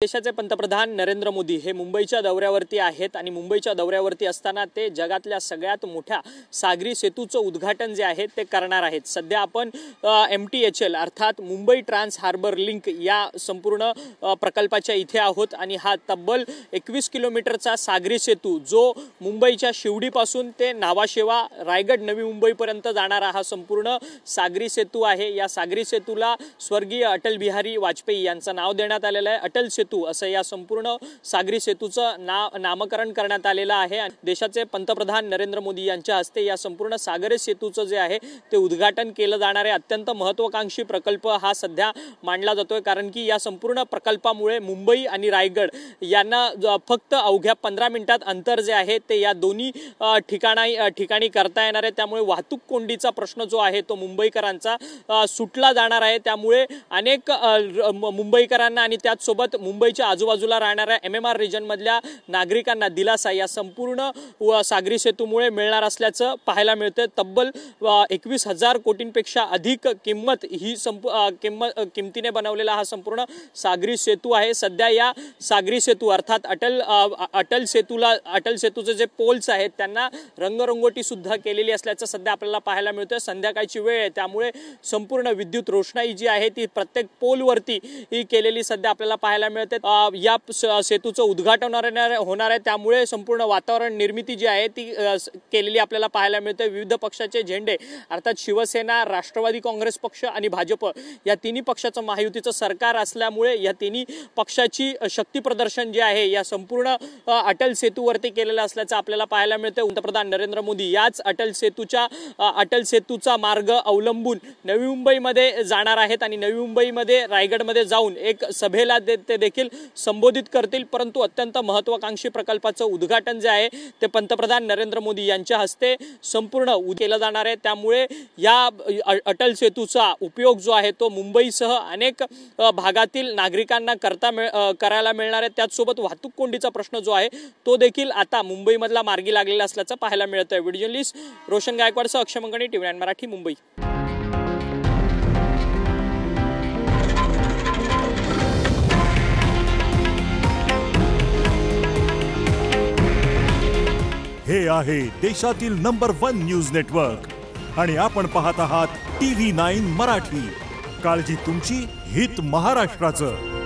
देशाचे पंतप्रधान नरेंद्र मोदी हे मुंबईच्या दौऱ्यावरती आहेत आणि मुंबईच्या दौऱ्यावरती असताना ते जगातल्या सगळ्यात मोठ्या सागरी सेतूचं उद्घाटन जे आहे ते करणार आहेत। सध्या आपण MTHL अर्थात मुंबई ट्रान्स हार्बर लिंक या संपूर्ण प्रकल्पाच्या इथे आहोत आणि हा तब्बल 21 किलोमीटरचा सागरी सेतू जो मुंबईच्या शिवडीपासून ते नावाशेवा रायगड नवी मुंबईपर्यंत जाणारा हा संपूर्ण सागरी सेतू आहे। या सागरी सेतूला स्वर्गीय अटल बिहारी वाजपेयी यांचं नाव देण्यात आलेलं आहे। अटल सेतू असं या संपूर्ण सागरी सेतूचं नामकरण करण्यात आलेलं आहे। देशाचे पंतप्रधान नरेंद्र मोदी यांच्या हस्ते या संपूर्ण सागरी सेतूचं जे आहे ते उद्घाटन केलं जाणार आहे। अत्यंत महत्त्वाकांक्षी प्रकल्प हा सध्या मानला जातोय, कारण की या संपूर्ण प्रकल्पामुळे मुंबई आणि रायगड यांना फक्त अवघ्या 15 मिनिटात अंतर जे आहे ते या दोन्ही ठिकाणी करता येणार आहे। त्यामुळे वाहतूक कोंडीचा प्रश्न जो आहे तो मुंबईकरांचा सुटला जाणार आहे। त्यामुळे अनेक मुंबईकरांना आणि त्याचसोबत मुंबईच्या आजूबाजूला राहणाऱ्या MMR रिजन मधल्या नागरिकांना दिलासा या संपूर्ण सागरी सेतूमुळे मिळणार असल्याचं पाहायला मिळते। तब्बल 21,000 कोटींपेक्षा अधिक किमतीने बनवलेला हा संपूर्ण सागरी सेतू आहे। सध्या या सागरी सेतू अर्थात अटल सेतूचे जे पोल्स आहेत त्यांना रंगरंगोटी सुद्धा केलेली असल्याचं सध्या आपल्याला पाहायला मिळतं। संध्याकाळची वेळ आहे त्यामुळे संपूर्ण विद्युत रोषणाई जी आहे ती प्रत्येक पोलवरती केलेली सध्या आपल्याला पाहायला मिळते। या सेतूचं उद्घाटन होणार आहे त्यामुळे संपूर्ण वातावरण निर्मिती जी आहे ती केलेली आपल्याला पाहायला मिळते। विविध पक्षाचे झेंडे अर्थात शिवसेना, राष्ट्रवादी काँग्रेस पक्ष आणि भाजप या तिन्ही पक्षाचं महायुतीचं सरकार असल्यामुळे या तिन्ही पक्षाची शक्ती प्रदर्शन जे आहे या संपूर्ण अटल सेतूवरती केलेलं असल्याचं आपल्याला पाहायला मिळते। पंतप्रधान नरेंद्र मोदी याच अटल सेतूचा मार्ग अवलंबून नवी मुंबईमध्ये जाणार आहेत आणि नवी मुंबईमध्ये रायगडमध्ये जाऊन एक सभेला ते देखील संबोधित करतील। परंतु अत्यंत महत्त्वाकांक्षी प्रकल्पाचं उद्घाटन जे आहे ते पंतप्रधान नरेंद्र मोदी यांच्या हस्ते संपूर्ण केलं जाणार आहे। त्यामुळे या अटल सेतूचा उपयोग जो आहे तो मुंबईसह अनेक भागातील नागरिकांना करायला मिळणार आहे। त्याचसोबत वाहतूक कोंडीचा प्रश्न जो आहे तो देखील आता मुंबईमधला मार्गी लागलेला असल्याचं पाहायला मिळत आहे। व्हिडिओ जर्नलिस्ट रोशन गायकवाडसह अक्षय मंगणी, TV9 मराठी, मुंबई। हे आहे देशातील नंबर 1 न्यूज नेटवर्क आणि आपण पाहत आहात TV9 मराठी। काळजी तुमची, हित महाराष्ट्राचं।